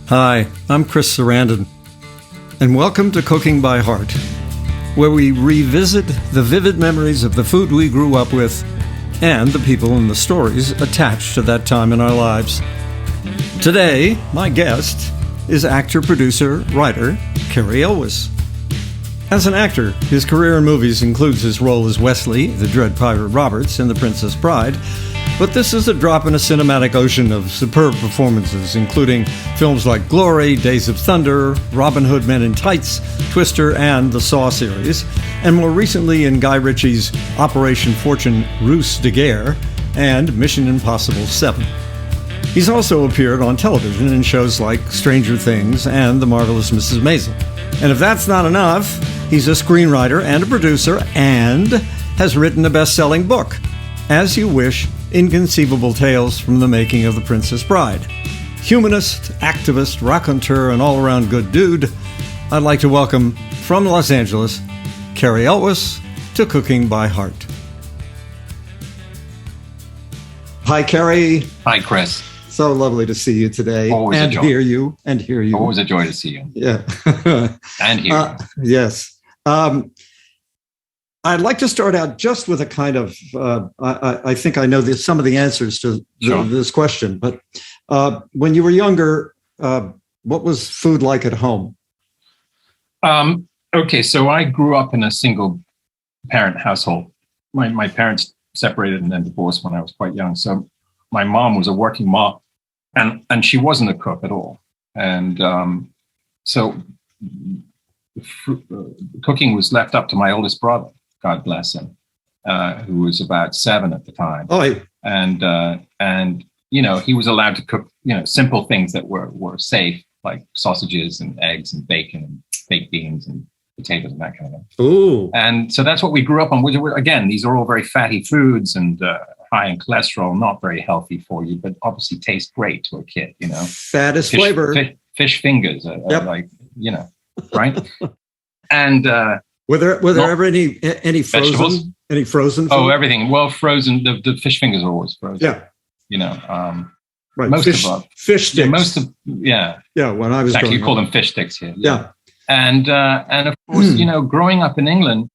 Hi, I'm Chris Sarandon, and welcome to Cooking by Heart, where we revisit the vivid memories of the food we grew up with and the people and the stories attached to that time in our lives. Today, my guest is actor, producer, writer, Cary Elwes. As an actor, his career in movies includes his role as Wesley, the Dread Pirate Roberts, in The Princess Bride, but this is a drop in a cinematic ocean of superb performances, including films like Glory, Days of Thunder, Robin Hood Men in Tights, Twister, and the Saw series, and more recently in Guy Ritchie's Operation Fortune Ruse de Guerre and Mission Impossible 7. He's also appeared on television in shows like Stranger Things and The Marvelous Mrs. Maisel. And if that's not enough, he's a screenwriter and a producer and has written a best-selling book, As You Wish, Inconceivable Tales from the Making of the Princess Bride. Humanist, activist, raconteur, and all-around good dude, I'd like to welcome, from Los Angeles, Cary Elwes to Cooking by Heart. Hi, Cary. Hi, Chris. So lovely to see you today. Always and a joy. hear you. Always a joy to see you. Yeah. And hear you. Yes. I'd like to start out just with a kind of, I think I know some of the answers to this question, but when you were younger, what was food like at home? Okay, so I grew up in a single parent household. My parents separated and then divorced when I was quite young. So my mom was a working mom and she wasn't a cook at all. And so cooking was left up to my oldest brother, God bless him, who was about 7 at the time. Oh, and you know, he was allowed to cook, you know, simple things that were safe, like sausages and eggs and bacon and baked beans and potatoes and that kind of thing. Ooh. And so that's what we grew up on. Again, these are all very fatty foods and high in cholesterol, not very healthy for you, but obviously taste great to a kid, you know. Fat is flavor. Fish fingers are like, you know, right? And were there ever any frozen vegetables? Any frozen food? Oh, everything. Well, frozen. The fish fingers are always frozen. Yeah. You know, right. Most fish sticks. Yeah. When I was actually, you call them fish sticks here. Yeah. And of course, you know, growing up in England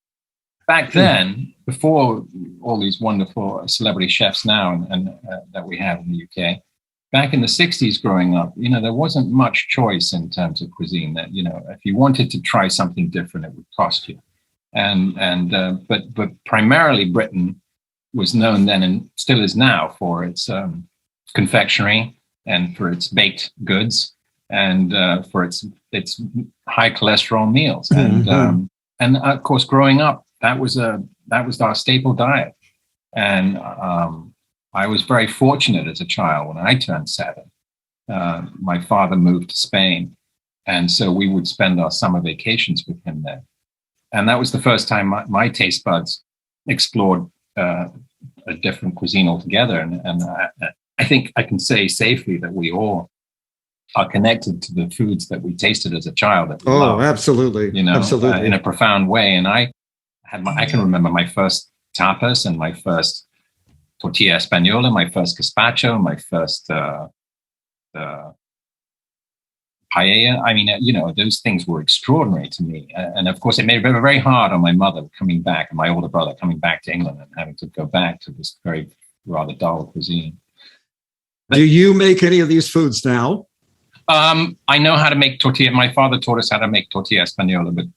back then, before all these wonderful celebrity chefs now and that we have in the UK, back in the 60s growing up, you know, there wasn't much choice in terms of cuisine. That, you know, if you wanted to try something different, it would cost you. But primarily Britain was known then and still is now for its confectionery and for its baked goods and for its high cholesterol meals. And of course, growing up, that was our staple diet. And I was very fortunate as a child when I turned 7. My father moved to Spain, and so we would spend our summer vacations with him there. And that was the first time my taste buds explored a different cuisine altogether. And I think I can say safely that we all are connected to the foods that we tasted as a child. That we loved, absolutely. You know, absolutely. In a profound way. And I can remember my first tapas and my first tortilla española, my first gazpacho, my first paella. I mean, you know, those things were extraordinary to me. And of course, it made it very, very hard on my mother coming back and my older brother coming back to England and having to go back to this very rather dull cuisine. Do you make any of these foods now? I know how to make tortilla. My father taught us how to make tortilla española, but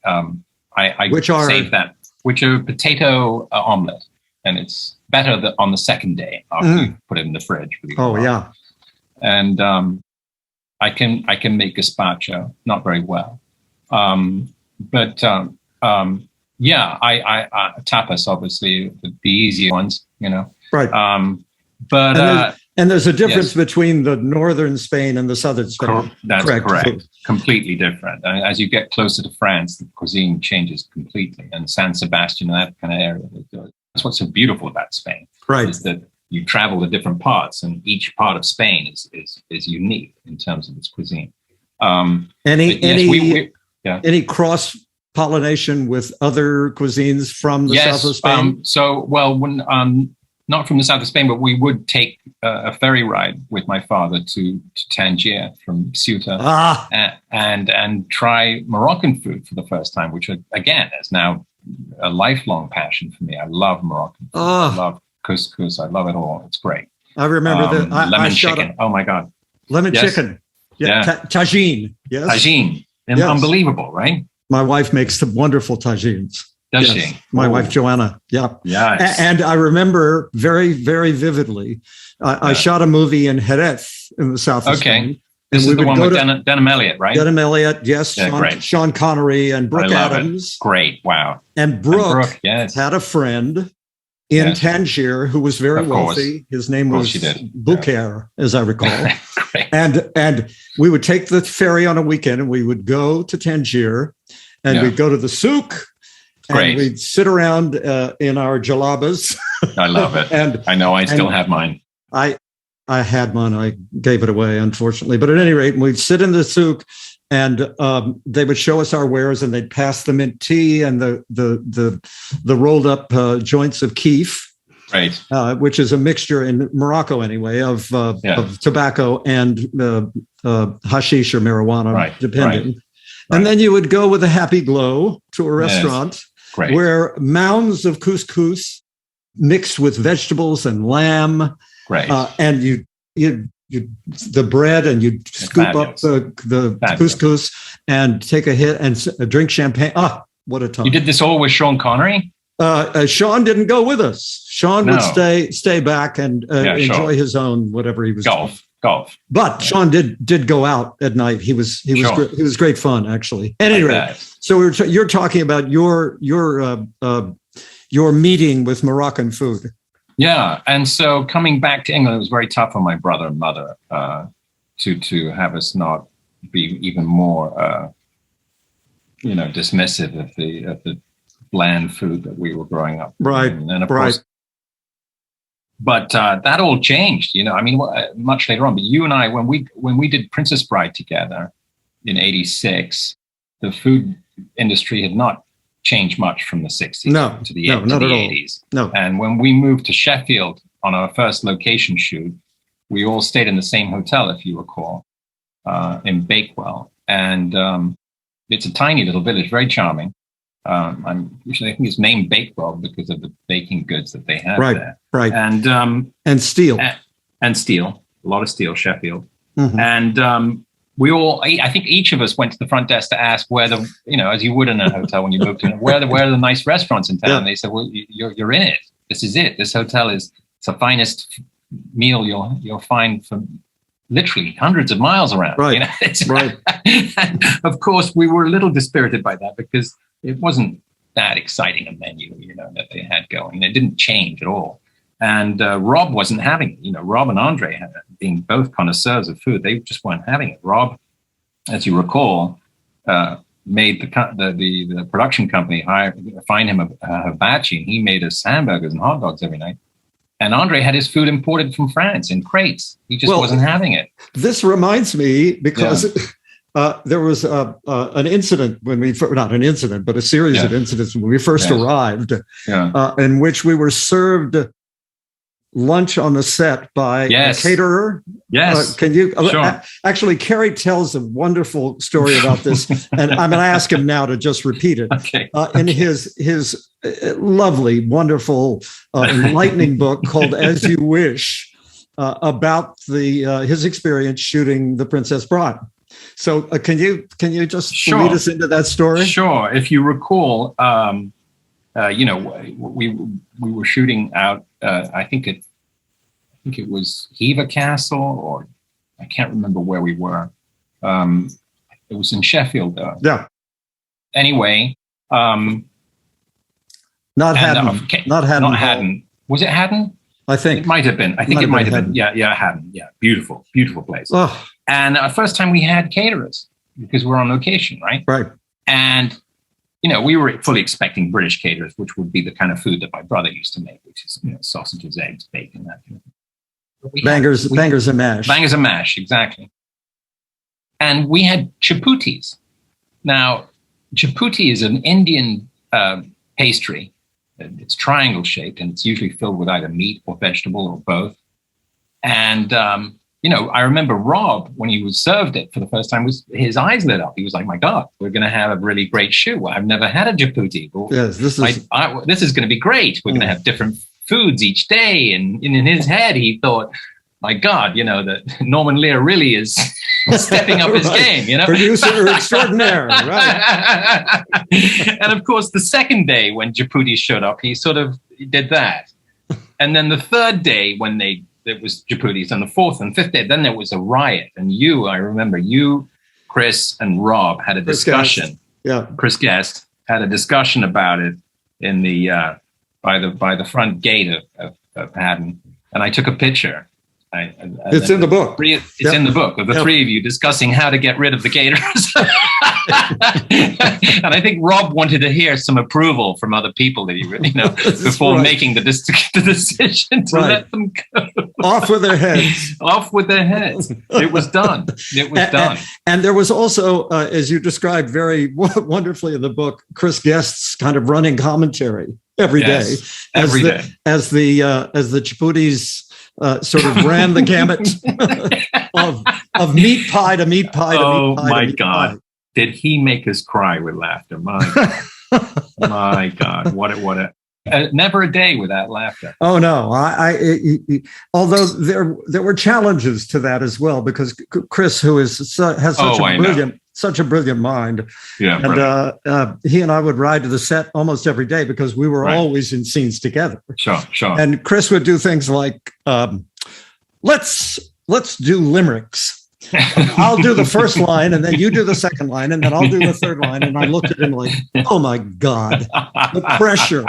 I saved that, which are potato omelet. And it's better on the second day after you put it in the fridge. Yeah. And I can make gazpacho, not very well. But tapas, obviously, the easier ones, you know. Right. And there's a difference between the northern Spain and the southern Spain. That's correct. Completely different. As you get closer to France, the cuisine changes completely. And San Sebastian, that kind of area. That's what's so beautiful about Spain. Right. Is that you travel to different parts, and each part of Spain is unique in terms of its cuisine. Any cross pollination with other cuisines from the south of Spain? When not from the south of Spain, but we would take a ferry ride with my father to Tangier from Ceuta and try Moroccan food for the first time, which again is now a lifelong passion for me. I love Moroccan food. I love couscous. I love it all. It's great. I remember lemon chicken. Oh my God. Lemon chicken. Yeah. Tagine. Yes. Tagine. Yes. Unbelievable, right? My wife makes some wonderful tagines. Does she? My wife, Joanna. Yeah. Yes. And I remember very, very vividly, I shot a movie in Jerez in the south of Spain. This is the one with Denham Elliott, right? Denham Elliott, yes. Yeah, Sean Connery and Brooke Adams. Great. Wow. And Brooke had a friend in Tangier who was very wealthy. His name was Bouquet, as I recall. And we would take the ferry on a weekend and we would go to Tangier and we'd go to the souk. And we'd sit around in our jalabas. I love it. And I know I still have mine. I had mine. I gave it away, unfortunately. But at any rate, we'd sit in the souk, and they would show us our wares, and they'd pass the mint tea and the rolled up joints of keef, right? Which is a mixture in Morocco anyway of tobacco and hashish or marijuana, depending. Right. And then you would go with a happy glow to a restaurant. Great. Where mounds of couscous mixed with vegetables and lamb, and you the bread, and you scoop up the couscous and take a hit and drink champagne. What a time! You did this all with Sean Connery? Sean didn't go with us. Sean would stay back and enjoy his own whatever he was doing. Golf. But Sean did go out at night. He was great fun, actually. At any rate, so you're talking about your meeting with Moroccan food. Yeah, and so coming back to England, it was very tough on my brother and mother to have us not be even more dismissive of the bland food that we were growing up. Right. And then of course. But that all changed, much later on. But you and I, when we did Princess Bride together in '86, the food industry had not changed much from the '60s to the '80s. No. And when we moved to Sheffield on our first location shoot, we all stayed in the same hotel, if you recall, in Bakewell. And it's a tiny little village, very charming. I think it's named Bakewell because of the baking goods that they have there. Right. And steel. And steel. A lot of steel, Sheffield. Mm-hmm. And we all, I think each of us went to the front desk to ask where as you would in a hotel when you moved to it, where are the nice restaurants in town? Yeah. And they said, well, you're in it. This is it. This hotel it's the finest meal you'll find for literally hundreds of miles around. Right. Right. And of course, we were a little dispirited by that because it wasn't that exciting a menu, that they had going. It didn't change at all. And Rob wasn't having it. Rob and Andre, being both connoisseurs of food, they just weren't having it. Rob, as you recall, made the production company find him a hibachi, and he made us hamburgers and hot dogs every night. And Andre had his food imported from France in crates. He just wasn't having it. This reminds me because... Yeah. There was an incident not an incident, but a series of incidents when we first arrived, in which we were served lunch on the set by a caterer. Yes. Can you? Sure. Actually, Cary tells a wonderful story about this, and I'm going to ask him now to just repeat it. Okay. In his lovely, wonderful, enlightening book called "As You Wish," about his experience shooting The Princess Bride. So can you just lead us into that story? Sure. If you recall, we were shooting out. I think it was Hever Castle, or I can't remember where we were. It was in Sheffield, though. Yeah. Anyway, not Haddon. Not Haddon. Was it Haddon? I think it might have been. I think it might have been. Yeah, Haddon. Yeah, beautiful place. Oh. And first time we had caterers because we're on location, right? Right. And we were fully expecting British caterers, which would be the kind of food that my brother used to make, which is sausages, eggs, bacon, that kind of thing. Bangers and mash. Bangers and mash, exactly. And we had chaputis. Now, chaputi is an Indian pastry It's triangle shaped, and it's usually filled with either meat or vegetable or both. And I remember Rob, when he was served it for the first time, his eyes lit up. He was like, "My God, we're going to have a really great shoe. I've never had a Djibouti. Yes, this is going to be great. We're going to have different foods each day." And in his head, he thought, "My God, that Norman Lear really is stepping up his game, Producer extraordinaire, right? And of course, the second day when Djibouti showed up, he sort of did that. And then the third day when it was Djiboutis, and the fourth and fifth day, then there was a riot. And I remember you, Chris, and Rob had a discussion. Chris Guest had a discussion about it in the by the front gate of Haddon, and I took a picture. It's in the book. It's in the book of the three of you discussing how to get rid of the gators. And I think Rob wanted to hear some approval from other people that before making the decision to let them go. Off with their heads. Off with their heads. It was done. It was done. And there was also, as you described very wonderfully in the book, Chris Guest's kind of running commentary every day. Every day. As the Djiboutis sort of ran the gamut of meat pie to meat pie to meat pie. Oh my God. Pie. Did he make us cry with laughter? My God. What a never a day without laughter. Oh no. Although there were challenges to that as well, because Chris, who has such a brilliant mind. Yeah. And he and I would ride to the set almost every day because we were always in scenes together. Sure. And Chris would do things like, let's do limericks. I'll do the first line, and then you do the second line, and then I'll do the third line. And I looked at him like, oh my God, the pressure.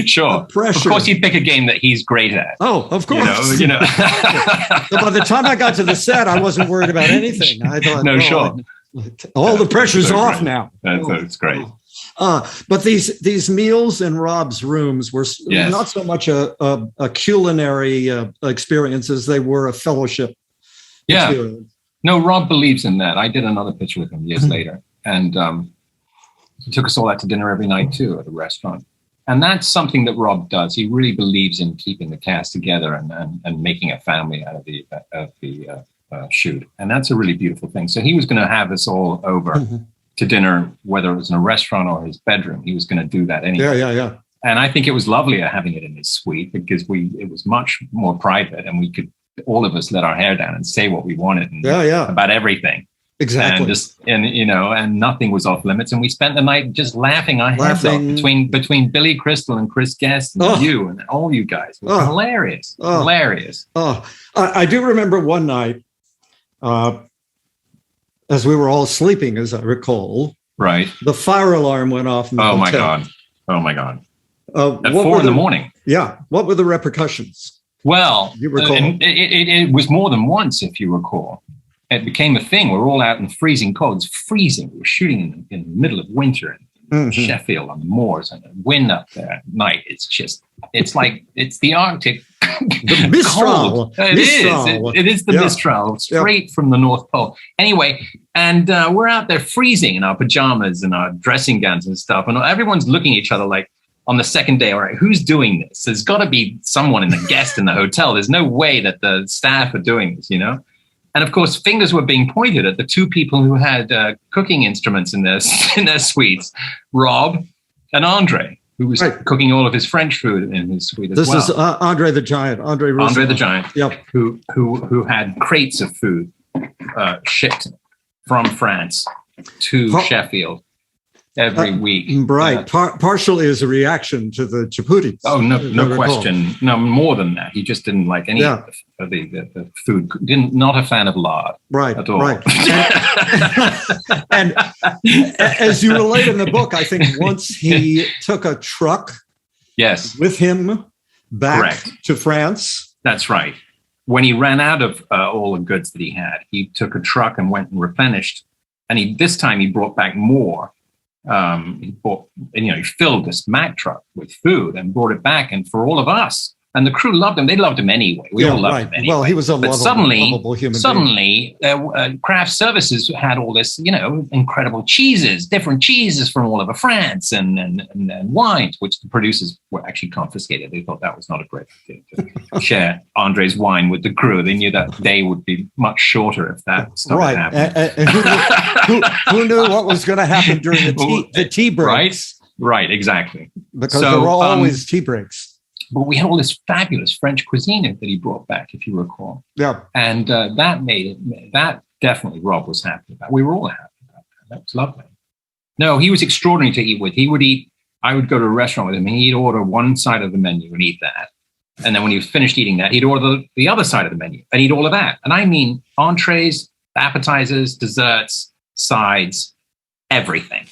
Sure. The pressure. Of course, he'd pick a game that he's great at. Oh, of course. So by the time I got to the set, I wasn't worried about anything. I thought, sure. All the pressure's off now. That's great. But these meals in Rob's rooms were not so much a culinary experience as they were a fellowship experience. No, Rob believes in that. I did another picture with him years later, and he took us all out to dinner every night too at a restaurant. And that's something that Rob does. He really believes in keeping the cast together and making a family out of the shoot. And that's a really beautiful thing. So he was going to have us all over to dinner, whether it was in a restaurant or his bedroom. He was going to do that anyway. Yeah. And I think it was lovelier having it in his suite because it was much more private, and we could, all of us, let our hair down and say what we wanted about everything. Exactly. And nothing was off limits. And we spent the night just laughing our heads off between Billy Crystal and Chris Guest and you and all you guys. It was hilarious. Hilarious. I do remember one night, as we were all sleeping, as I recall. Right. The fire alarm went off in the hotel. Oh my God. At 4 in the morning. Yeah. What were the repercussions? Well, you recall? It was more than once, if you recall. It became a thing. We're all out in the freezing cold. It's freezing. We're shooting in the middle of winter in Sheffield on the moors, and the wind up there at night. It's like it's the Arctic. The Mistral. It is the Mistral, straight from the North Pole. Anyway, and we're out there freezing in our pajamas and our dressing gowns and stuff, and everyone's looking at each other like, on the second day, all right, who's doing this? There's got to be someone in the guest in the hotel. There's no way that the staff are doing this, And of course, fingers were being pointed at the two people who had cooking instruments in their suites, Rob and Andre, who was cooking all of his French food in his suite as well. This is Andre the Giant. Andre the Giant. Yep. Who had crates of food shipped from France to Sheffield every week. Right. Partially as a reaction to the Djibouti. Oh, no question. No, more than that. He just didn't like any of the food. Not a fan of lard. Right. At all. Right. and as you relate in the book, I think once he took a truck with him back to France. That's right. When he ran out of all the goods that he had, he took a truck and went and replenished. And this time he brought back more. He filled this Mack truck with food and brought it back. And for all of us, And the crew loved him. They loved him anyway. We all loved him anyway. Well, he was a lovable human being. Craft services had all this, incredible cheeses, different cheeses from all over France, and wines, which the producers were actually confiscated. They thought that was not a great thing to share Andre's wine with the crew. They knew that day would be much shorter if that started happening. And who knew what was going to happen during the tea breaks? Right, exactly. Because there were always tea breaks. But we had all this fabulous French cuisine that he brought back, if you recall. Yeah. And that definitely Rob was happy about. We were all happy about that. That was lovely. No, he was extraordinary to eat with. I would go to a restaurant with him and he'd order one side of the menu and eat that. And then when he was finished eating that, he'd order the other side of the menu and eat all of that. And I mean, entrees, appetizers, desserts, sides, everything.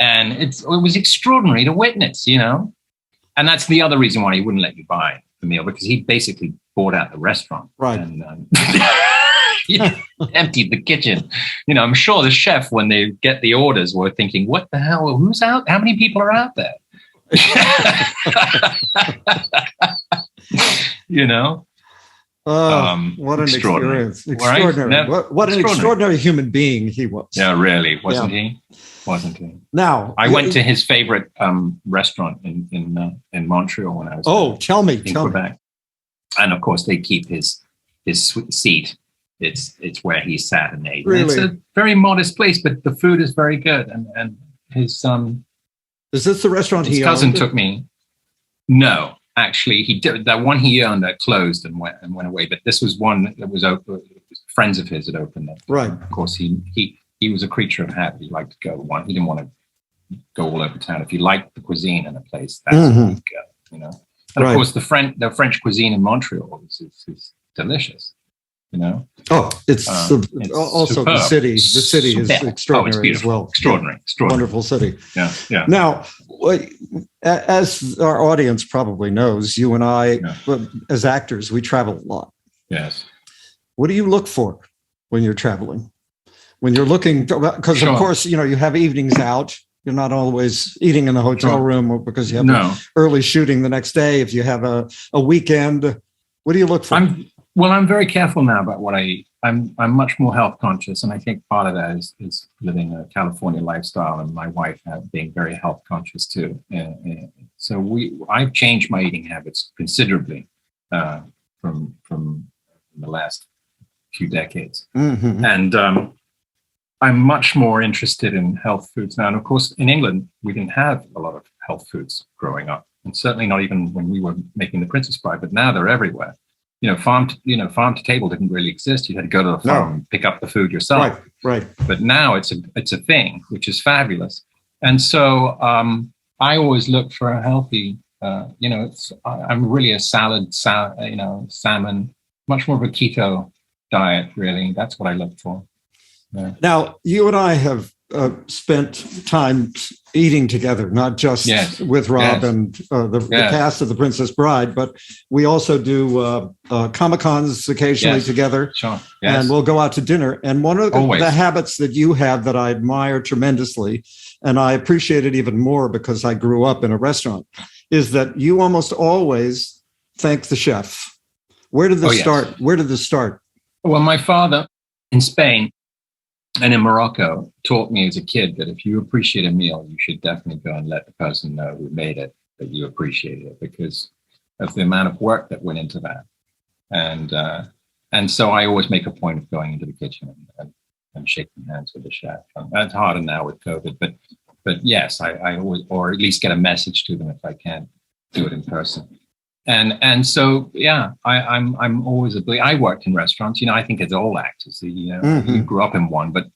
And it was extraordinary to witness, And that's the other reason why he wouldn't let you buy the meal, because he basically bought out the restaurant. Right. And emptied the kitchen. I'm sure the chef, when they get the orders, were thinking, what the hell? Who's out? How many people are out there? What an experience. Extraordinary. Right? What an extraordinary human being he was. Yeah, really. Wasn't he? Now, I went to his favorite restaurant in Montreal when I was tell me. Quebec. And of course, they keep his seat. It's where he sat and ate. Really? It's a very modest place, but the food is very good. And his is this the restaurant his cousin took me? No, actually, he did. That one he owned that closed and went away. But this was one that was open. Friends of his had opened it. Right. Of course, he was a creature of habit. He liked to go. He didn't want to go all over town. If he liked the cuisine in a place, that's where he'd go. And of course, the French cuisine in Montreal is delicious. Oh, it's also superb. the city. The city is extraordinary as well. Extraordinary. Wonderful city. Yeah. Now, as our audience probably knows, you and I, as actors, we travel a lot. Yes. What do you look for when you're traveling? When you're looking, because of course, you have evenings out. You're not always eating in the hotel room, or because you have early shooting the next day. If you have a weekend, what do you look for? I'm very careful now about what I eat. I'm much more health conscious, and I think part of that is living a California lifestyle, and my wife being very health conscious too. So I've changed my eating habits considerably from the last few decades, and I'm much more interested in health foods now. And of course, in England, we didn't have a lot of health foods growing up, and certainly not even when we were making The Princess Bride. But now they're everywhere. Farm to table didn't really exist. You had to go to the farm and pick up the food yourself. Right. But now it's a thing, which is fabulous. And so I always look for a healthy. I'm really a salmon, much more of a keto diet. Really, that's what I look for. Yeah. Now, you and I have spent time eating together, not just with Rob and the cast of The Princess Bride, but we also do Comic-Cons occasionally together. Sure. And we'll go out to dinner. And one of the habits that you have that I admire tremendously, and I appreciate it even more because I grew up in a restaurant, is that you almost always thank the chef. Where did this start? Where did this start? Well, my father in Spain and in Morocco taught me as a kid that if you appreciate a meal, you should definitely go and let the person know who made it that you appreciated it, because of the amount of work that went into that. And so I always make a point of going into the kitchen and shaking hands with the chef. That's harder now with COVID, but yes, I always, or at least get a message to them if I can't do it in person. And so, I'm always I worked in restaurants, I think as all actors, you grew up in one, but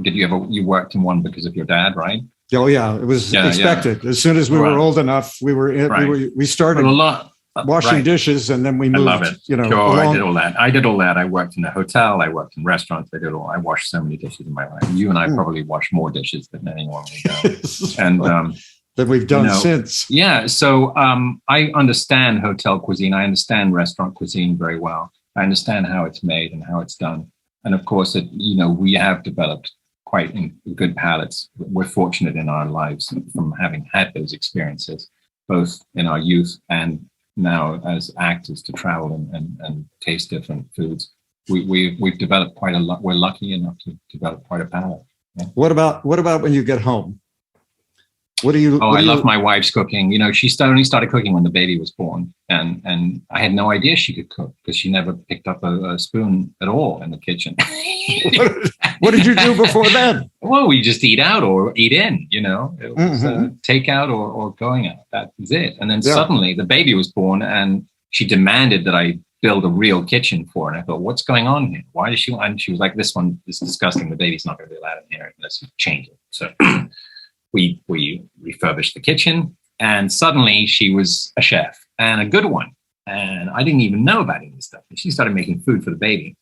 you worked in one because of your dad, right? Oh yeah. It was expected. As soon as we were old enough, we started washing dishes, and then we moved, I love it. I did all that. I worked in a hotel. I worked in restaurants. I washed so many dishes in my life. You and I probably wash more dishes than anyone we know. And, that we've done since. Yeah. So I understand hotel cuisine. I understand restaurant cuisine very well. I understand how it's made and how it's done. And of course, we have developed quite good palates. We're fortunate in our lives from having had those experiences, both in our youth and now as actors to travel and taste different foods. We've developed quite a lot. We're lucky enough to develop quite a palate. Yeah. What about when you get home? What do you? I love my wife's cooking. You know, she only started cooking when the baby was born, and I had no idea she could cook because she never picked up a spoon at all in the kitchen. What did you do before then? Well, we just eat out or eat in. You know, it was takeout or going out. That was it. And then suddenly the baby was born, and she demanded that I build a real kitchen for her. And I thought, what's going on here? Why does she want? And she was like, this one is disgusting. The baby's not going to be allowed in here unless you change it. So. We refurbished the kitchen, and suddenly she was a chef, and a good one. And I didn't even know about any of this stuff. She started making food for the baby,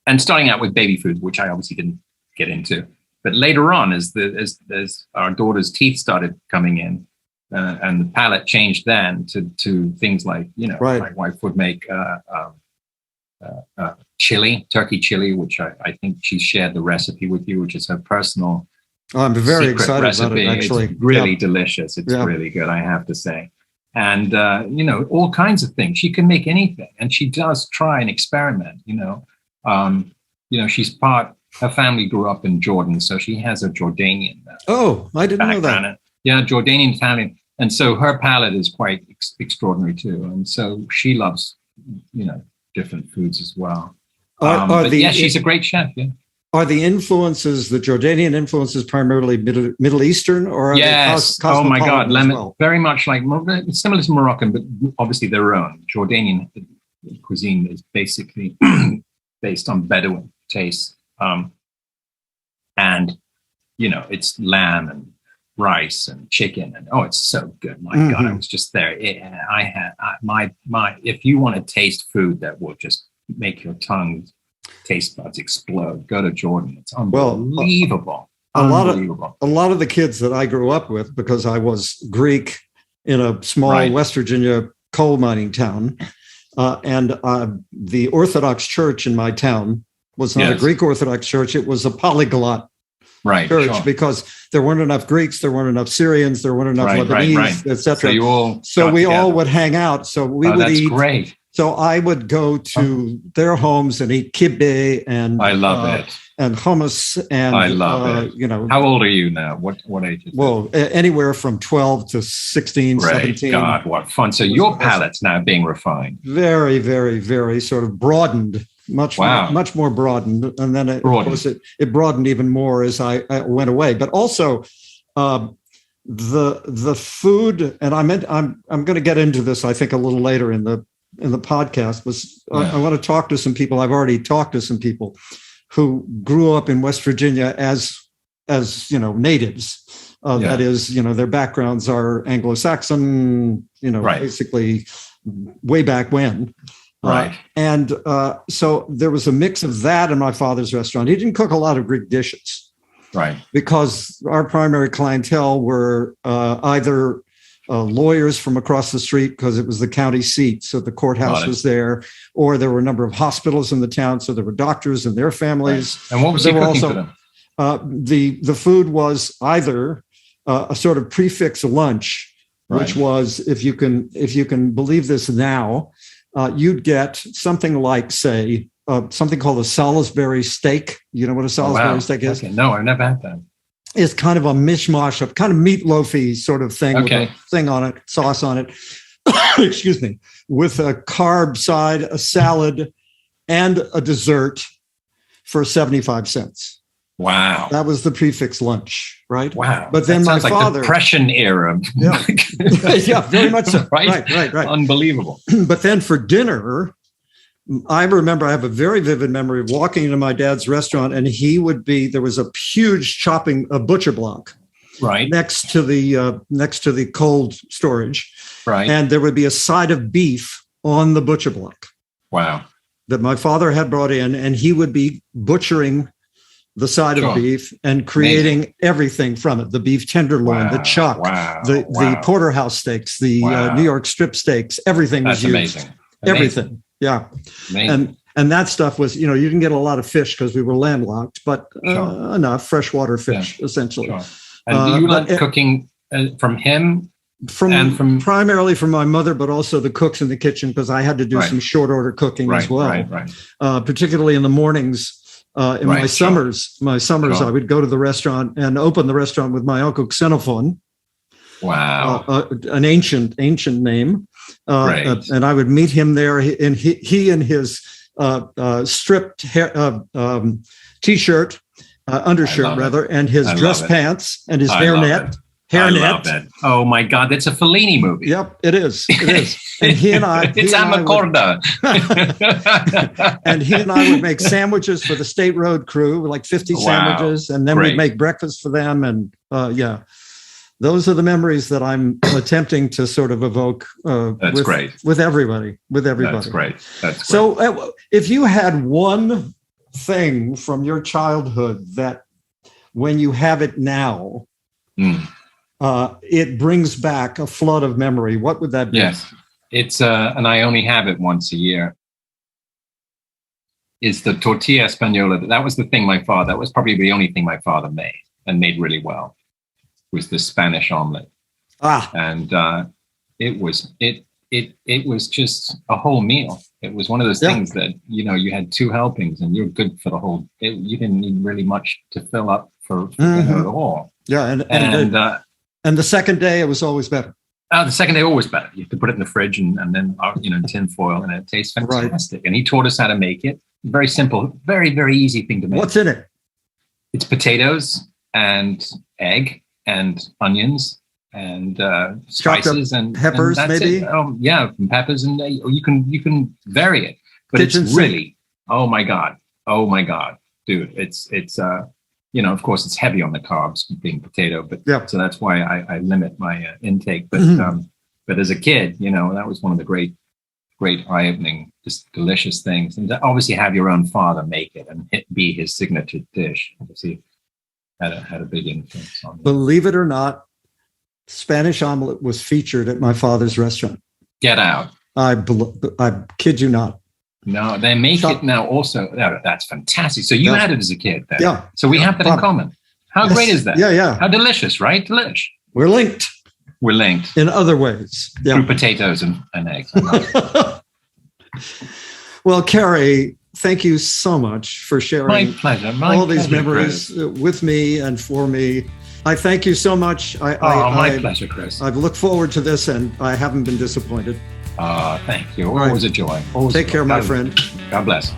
and starting out with baby food, which I obviously didn't get into. But later on, as our daughter's teeth started coming in, and the palate changed then to things like, you know, my wife would make chili, turkey chili, which I think she shared the recipe with you, which is her personal. Oh, I'm very excited recipe. About it, actually. It's really delicious. It's really good, I have to say. And, you know, all kinds of things. She can make anything. And she does try and experiment, you know. She's her family grew up in Jordan, so she has a Jordanian I didn't know that. Yeah, Jordanian family. And so her palate is quite extraordinary, too. And so she loves, you know, different foods as well. She's a great chef, yeah. Are the Jordanian influences primarily Middle Eastern, or are they oh my God, well? Very much like, similar to Moroccan, but obviously their own. Jordanian cuisine is basically based on Bedouin tastes. And, you know, it's lamb and rice and chicken, and it's so good. My God, I was just there. I had if you want to taste food that will just make your tongue taste buds explode, go to Jordan. It's unbelievable. A lot of the kids that I grew up with, because I was Greek in a small West Virginia coal mining town, and the Orthodox Church in my town was not a Greek Orthodox church; it was a polyglot church, because there weren't enough Greeks, there weren't enough Syrians, there weren't enough Lebanese, etc. So we all would hang out. So we would eat. Great. So I would go to their homes and eat kibbeh and I love it, and hummus, and I love it. You know, how old are you now? What age is it? Well, anywhere from 12 to 16, Great 17. God, what fun! So your palate's now being refined. Very, very, very sort of broadened, much more broadened, and then of course it broadened even more as I went away. But also the food, and I'm going to get into this, I think, a little later in the podcast, I want to talk to some people. I've already talked to some people who grew up in West Virginia as you know, natives. That is, you know, their backgrounds are Anglo-Saxon, you know, basically way back when. And so there was a mix of that in my father's restaurant. He didn't cook a lot of Greek dishes. Because our primary clientele were either lawyers from across the street, because it was the county seat, so the courthouse was there, or there were a number of hospitals in the town, so there were doctors and their families. And what was he cooking for them? The food was either a sort of prefix lunch, which was, if you can believe this now, you'd get something like, say, something called a Salisbury steak. You know what a Salisbury steak is? Okay. No, I've never had that. It's kind of a mishmash of kind of meatloafy sort of thing with a thing on it, sauce on it, excuse me, with a carb side, a salad, and a dessert for 75 cents. Wow. That was the prefix lunch, right? Wow. But then my father... like Depression era. Yeah, very much so. Right. Unbelievable. But then for dinner... I remember I have a very vivid memory of walking into my dad's restaurant, and there was a huge a butcher block next to the cold storage. And there would be a side of beef on the butcher block. Wow. That my father had brought in, and he would be butchering the side of beef and creating everything from it. The beef tenderloin, the chuck, the porterhouse steaks, the New York strip steaks, everything was used. Amazing. Everything. Yeah. Amazing. And that stuff was, you know, you didn't get a lot of fish because we were landlocked, but enough freshwater fish, essentially. And do you learn cooking from him primarily from my mother, but also the cooks in the kitchen, because I had to do some short order cooking as well. Particularly in the mornings. In my summers, I would go to the restaurant and open the restaurant with my uncle Xenophon. Wow, an ancient name, and I would meet him there. And he in his stripped t-shirt, undershirt rather, and his dress pants and his hairnet. I love it. Oh my God, that's a Fellini movie. Yep, it is. And he and I, it's Amacorda. And he and I would make sandwiches for the State Road crew, like 50 sandwiches, and then we'd make breakfast for them. And those are the memories that I'm attempting to sort of evoke. With everybody. That's great. So, if you had one thing from your childhood that, when you have it now, it brings back a flood of memory, what would that be? Yes, it's and I only have it once a year. Is the tortilla española. That was the thing that was probably the only thing my father made, and made really well, was the Spanish omelet. And it was just a whole meal. It was one of those things that, you had 2 helpings and you're good for the whole. You didn't need really much to fill up for dinner at all. Yeah, and the second day it was always better. The second day always better. You have to put it in the fridge and then tin foil, and it tastes fantastic. And he taught us how to make it. Very simple, very, very easy thing to make. What's in it? It's potatoes and egg and onions and spices and peppers, and maybe. And peppers, and you can vary it. But it's really, oh my god, dude! It's of course it's heavy on the carbs being potato, but so that's why I limit my intake. But but as a kid, that was one of the great eye-opening, just delicious things. And to obviously have your own father make it and be his signature dish, obviously had a big influence on me. Believe it or not, Spanish omelet was featured at my father's restaurant. Get out! I kid you not. No, they make it now also. Oh, that's fantastic. So you had it as a kid then. Yeah. So we have that in common. How great is that? Yeah. How delicious, right? Delish. We're linked. In other ways. Yeah. Through potatoes and eggs. Well, Cary, thank you so much for sharing my pleasure. all these memories with me and for me. I thank you so much. My pleasure, Chris. I've looked forward to this, and I haven't been disappointed. Thank you. Always a joy. Take care, my friend. God bless.